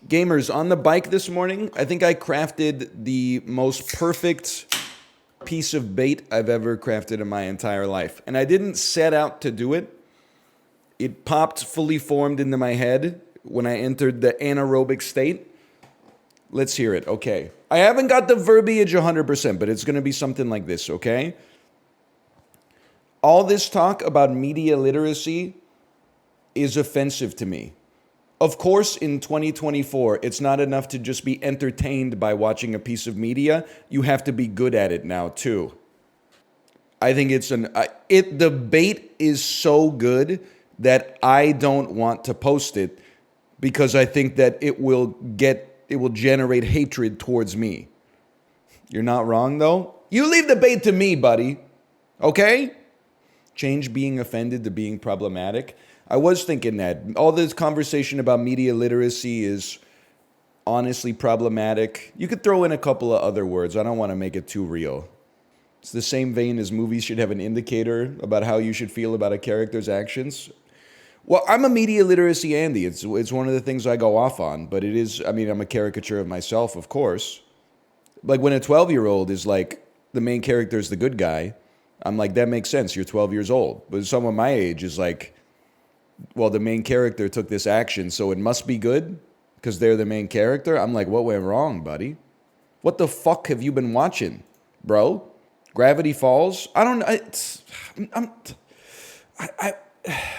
Gamers, on the bike this morning, I think I crafted the most perfect piece of bait I've ever crafted in my entire life. And I didn't set out to do it. It popped fully formed into my head when I entered the anaerobic state. Let's hear it. Okay. I haven't got the verbiage 100%, but it's going to be something like this, okay? All this talk about media literacy is offensive to me. Of course, in 2024, it's not enough to just be entertained by watching a piece of media. You have to be good at it now, too. I think the bait is so good that I don't want to post it because I think that it will generate hatred towards me. You're not wrong, though. You leave the bait to me, buddy. Okay? Change being offended to being problematic. I was thinking that all this conversation about media literacy is honestly problematic. You could throw in a couple of other words. I don't want to make it too real. It's the same vein as movies should have an indicator about how you should feel about a character's actions. Well, I'm a media literacy Andy. It's one of the things I go off on, but I'm a caricature of myself, of course. Like when a 12-year-old is like, the main character is the good guy, I'm like, that makes sense. You're 12 years old. But someone my age is like, well, the main character took this action, so it must be good because they're the main character. I'm like, what went wrong, buddy? What the fuck have you been watching, bro? Gravity Falls? I don't know.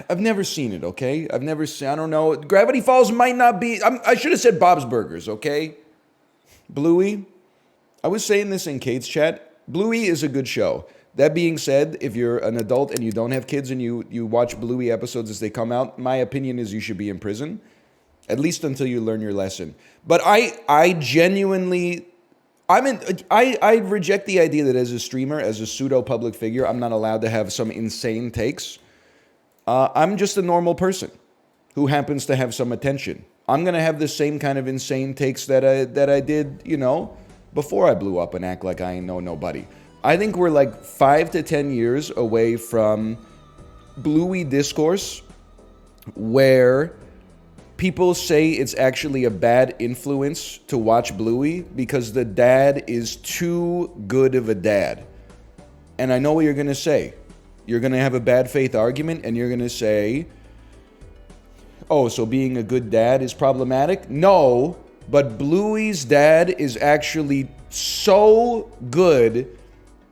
I've never seen it, okay? I don't know. Gravity Falls might not be, I should have said Bob's Burgers, okay? Bluey? I was saying this in Kate's chat. Bluey is a good show. That being said, if you're an adult and you don't have kids and you watch Bluey episodes as they come out, my opinion is you should be in prison, at least until you learn your lesson. But I genuinely, I reject the idea that as a streamer, as a pseudo-public figure, I'm not allowed to have some insane takes. I'm just a normal person who happens to have some attention. I'm going to have the same kind of insane takes that I did, before I blew up and act like I ain't know nobody. I think we're like 5 to 10 years away from Bluey discourse where people say it's actually a bad influence to watch Bluey because the dad is too good of a dad. And I know what you're going to say. You're going to have a bad faith argument and you're going to say, oh, so being a good dad is problematic? No, but Bluey's dad is actually so good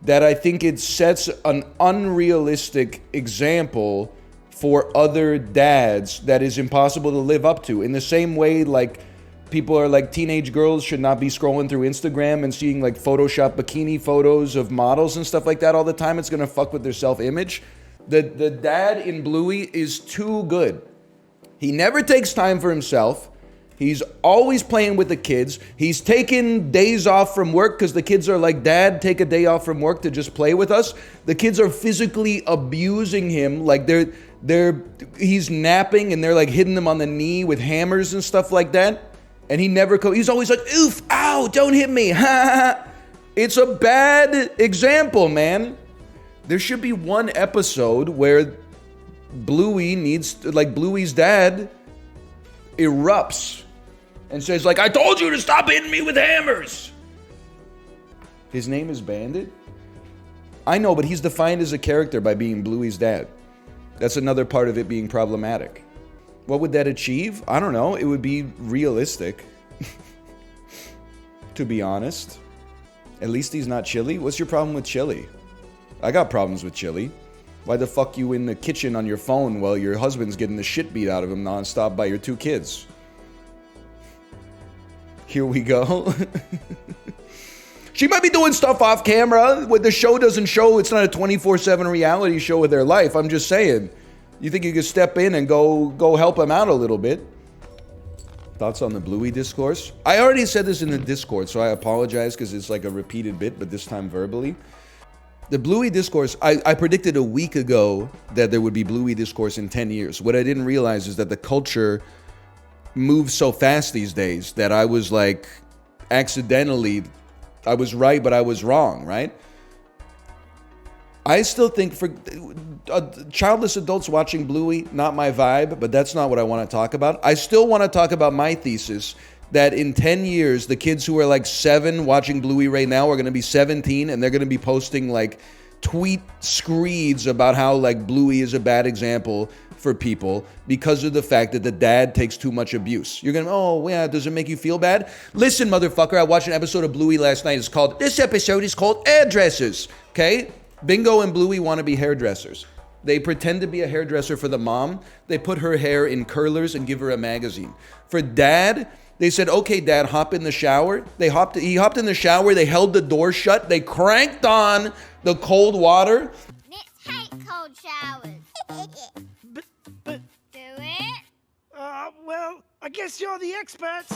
that I think it sets an unrealistic example for other dads that is impossible to live up to. In the same way, like, people are like, teenage girls should not be scrolling through Instagram and seeing like Photoshop bikini photos of models and stuff like that all the time. It's gonna fuck with their self-image. The dad in Bluey is too good. He never takes time for himself. He's always playing with the kids. He's taking days off from work because the kids are like, Dad, take a day off from work to just play with us. The kids are physically abusing him. Like he's napping and they're like hitting him on the knee with hammers and stuff like that. And he's always like, oof, ow, don't hit me. It's a bad example, man. There should be one episode where Bluey's dad erupts and says like, I told you to stop hitting me with hammers. His name is BANDIT? I know, but he's defined as a character by being Bluey's dad. That's another part of it being problematic. What would that achieve? I don't know. It would be realistic. To be honest. At least he's not chilly. What's your problem with chilly? I got problems with chilly. Why the fuck you in the kitchen on your phone while your husband's getting the shit beat out of him nonstop by your 2 kids? Here we go. She might be doing stuff off camera. What the show doesn't show, it's not a 24/7 reality show of their life. I'm just saying. You think you could step in and go help him out a little bit? Thoughts on the Bluey discourse? I already said this in the Discord, so I apologize because it's like a repeated bit, but this time verbally. The Bluey discourse, I predicted a week ago that there would be Bluey discourse in 10 years. What I didn't realize is that the culture moves so fast these days that I was like, accidentally, I was right, but I was wrong, right? I still think for childless adults watching Bluey, not my vibe, but that's not what I want to talk about. I still want to talk about my thesis that in 10 years, the kids who are like 7 watching Bluey right now are going to be 17, and they're going to be posting like tweet screeds about how like Bluey is a bad example for people because of the fact that the dad takes too much abuse. You're gonna, oh yeah, does it make you feel bad? Listen, motherfucker, I watched an episode of Bluey last night. This episode is called Hairdressers, okay? Bingo and Bluey want to be hairdressers. They pretend to be a hairdresser for the mom. They put her hair in curlers and give her a magazine. For dad, they said, okay, dad, hop in the shower. He hopped in the shower. They held the door shut. They cranked on the cold water. Let's hate cold showers. But, Do it. well, I guess you're the experts.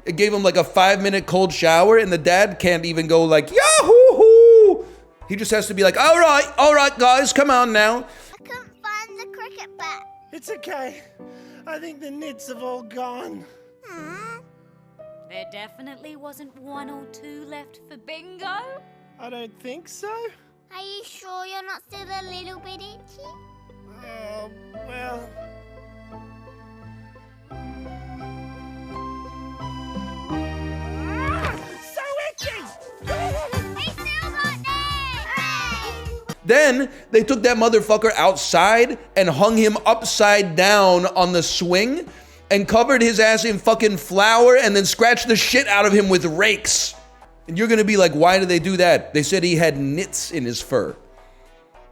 It gave him like a 5-minute cold shower, and the dad can't even go like, yahoo! He just has to be like, all right, guys, come on now. I couldn't find the cricket bat. It's okay. I think the nits have all gone. There definitely wasn't 1 or 2 left for bingo. I don't think so. Are you sure you're not still a little bit itchy? Oh, well... So itchy! We still got this! Then they took that motherfucker outside and hung him upside down on the swing and covered his ass in fucking flour and then scratched the shit out of him with rakes. And you're gonna be like, why did they do that? They said he had nits in his fur.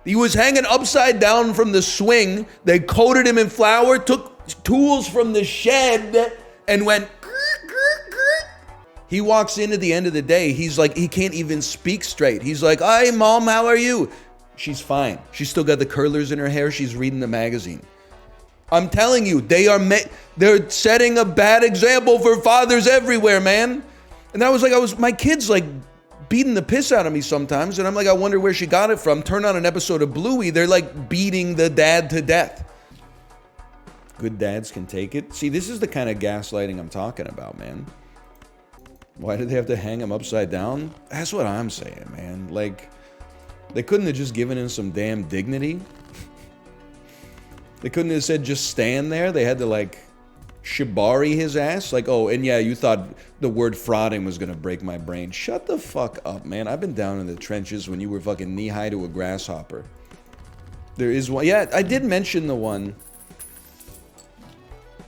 He was hanging upside down from the swing. They coated him in flour, took tools from the shed, and went. He walks in at the end of the day. He's like, he can't even speak straight. He's like, hi, mom, how are you? She's fine. She's still got the curlers in her hair. She's reading the magazine. I'm telling you, they're setting a bad example for fathers everywhere, man. And that was like, my kid's like beating the piss out of me sometimes. And I'm like, I wonder where she got it from. Turn on an episode of Bluey. They're like beating the dad to death. Good dads can take it. See, this is the kind of gaslighting I'm talking about, man. Why did they have to hang him upside down? That's what I'm saying, man. Like, they couldn't have just given him some damn dignity. They couldn't have said just stand there. They had to like shibari his ass. Like, oh, and yeah, you thought the word frauding was gonna break my brain. Shut the fuck up, man. I've been down in the trenches when you were fucking knee-high to a grasshopper. There is one. Yeah, I did mention the one.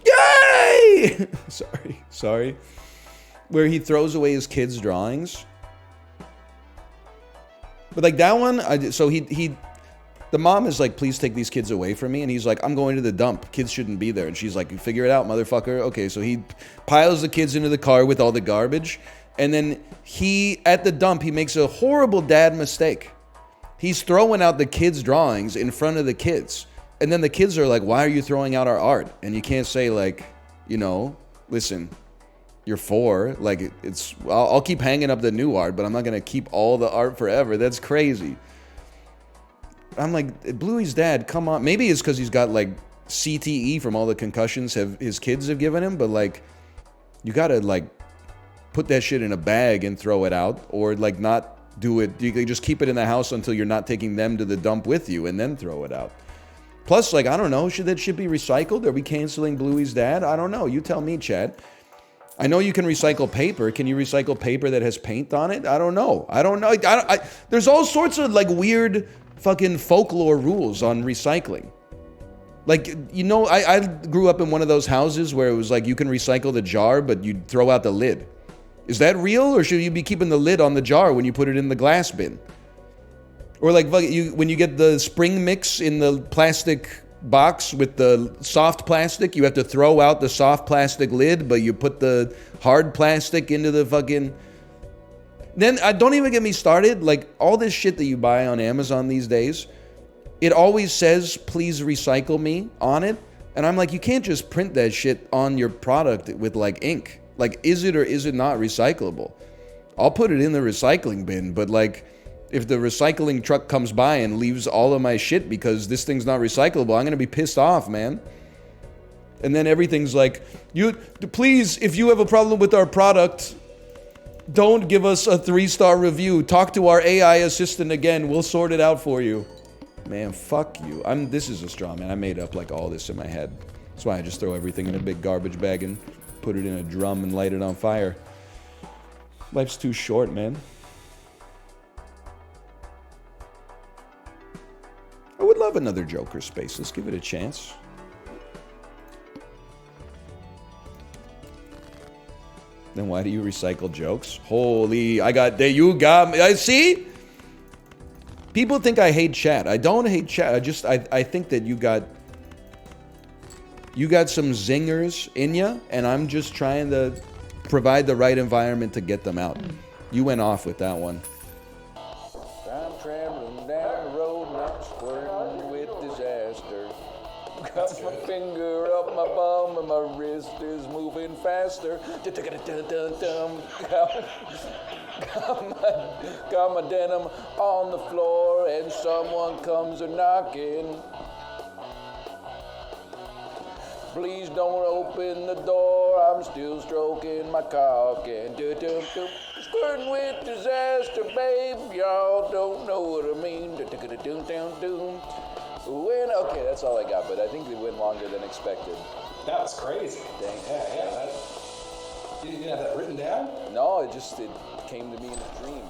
Yay! Sorry. Where he throws away his kids' drawings. But like that one, the mom is like, please take these kids away from me. And he's like, I'm going to the dump. Kids shouldn't be there. And she's like, figure it out, motherfucker. Okay, so he piles the kids into the car with all the garbage. And then at the dump, he makes a horrible dad mistake. He's throwing out the kids' drawings in front of the kids. And then the kids are like, why are you throwing out our art? And you can't say like, listen, you're 4. Like, I'll keep hanging up the new art, but I'm not going to keep all the art forever. That's crazy. I'm like, Bluey's dad, come on. Maybe it's because he's got like CTE from all the concussions his kids have given him, but like, you gotta like put that shit in a bag and throw it out, or like not do it. You can just keep it in the house until you're not taking them to the dump with you and then throw it out. Plus, like, I don't know, should that shit be recycled? Are we canceling Bluey's dad? I don't know. You tell me, Chad. I know you can recycle paper. Can you recycle paper that has paint on it? I don't know. There's all sorts of like weird fucking folklore rules on recycling. Like, I grew up in one of those houses where it was like you can recycle the jar, but you throw out the lid. Is that real, or should you be keeping the lid on the jar when you put it in the glass bin? Or like when you get the spring mix in the plastic box with the soft plastic, you have to throw out the soft plastic lid, but you put the hard plastic into the fucking... Then, don't even get me started, like, all this shit that you buy on Amazon these days, it always says, please recycle me on it, and I'm like, you can't just print that shit on your product with, like, ink. Like, is it or is it not recyclable? I'll put it in the recycling bin, but, like, if the recycling truck comes by and leaves all of my shit because this thing's not recyclable, I'm gonna be pissed off, man. And then everything's like, please, if you have a problem with our product, don't give us a 3-star review. Talk to our AI assistant again. We'll sort it out for you. Man, fuck you. This is a straw man. I made up like all this in my head. That's why I just throw everything in a big garbage bag and put it in a drum and light it on fire. Life's too short, man. I would love another Joker space. Let's give it a chance. Then why do you recycle jokes? Holy, you got me. I see? People think I hate chat. I don't hate chat. I think that you got some zingers in ya, and I'm just trying to provide the right environment to get them out. You went off with that one. I'm traveling down the road and I'm squirting with disaster. Got my finger up my bum and my wrist is moving faster. Got my denim on the floor and someone comes a knocking. Please don't open the door, I'm still stroking my cock and squirting with disaster, babe. Y'all don't know what I mean. Okay, that's all I got, but I think we went longer than expected. That was crazy. Dang. Yeah. You didn't have that written down? No, it came to me in a dream.